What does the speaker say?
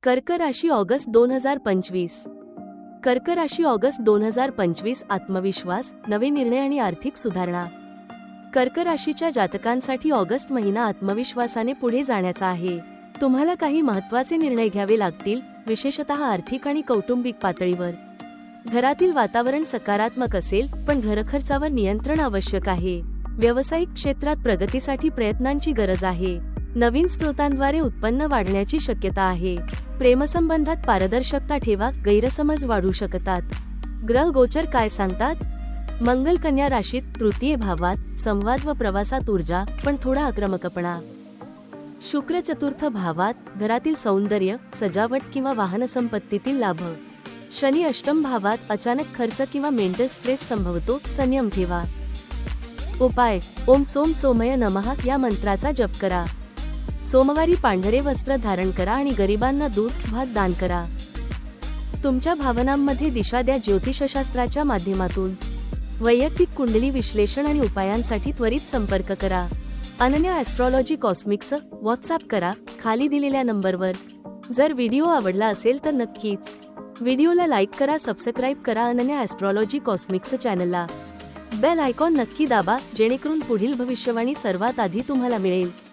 कर्क राशी ऑगस्ट 2025. कर्क राशी ऑगस्ट 2025. आत्मविश्वास, नवे निर्णय आणि आर्थिक सुधारणा. कर्क राशीच्या जातकांसाठी ऑगस्ट महिना आत्मविश्वासाने पुढे जाण्याचा आहे. तुम्हाला काही महत्त्वाचे निर्णय घ्यावे लागतील, विशेषतः आर्थिक आणि कौटुंबिक पातळीवर. घरातील वातावरण सकारात्मक असेल, पण घरखर्चावर नियंत्रण आवश्यक आहे. व्यावसायिक क्षेत्रात प्रगतीसाठी प्रयत्नांची गरज आहे. नवीन स्रोतांद्वारे उत्पन्न वाढण्याची शक्यता आहे. प्रेमसंबंधात पारदर्शकता ठेवा, गैरसमज वाढू शकतात. ग्रह गोचर काय सांगतात? मंगल कन्या राशीत, तृतीय भावात, संवाद व प्रवासात ऊर्जा, पण थोडा आक्रमकपणा. शुक्र चतुर्थ भावात, घरातील सौंदर्य, सजावट किंवा वाहनसंपत्तीतील लाभ. शनी अष्टम भावात, अचानक खर्च किंवा मेंटल स्ट्रेस संभवतो, संयम ठेवा. उपाय: ओम सोम सोमय नमः या मंत्राचा जप करा. सोमवारी पांढरे वस्त्र धारण करा आणि गरिबांना दूध, भात दान करा. तुमच्या भावनांमध्ये दिशा द्या ज्योतिषशास्त्राच्या माध्यमातून. वैयक्तिक कुंडली विश्लेषण आणि उपायांसाठी त्वरित संपर्क करा. अनन्या ॲस्ट्रॉलॉजी कॉस्मिक्स व्हॉट्सॲप करा खाली दिलेल्या नंबरवर. जर व्हिडिओ आवडला असेल तर नक्कीच व्हिडिओला लाईक करा, सबस्क्राईब करा अनन्या ॲस्ट्रॉलॉजी कॉस्मिक्स चॅनलला. बेल आयकॉन नक्की दाबा, जेणेकरून पुढील भविष्यवाणी सर्वात आधी तुम्हाला मिळेल.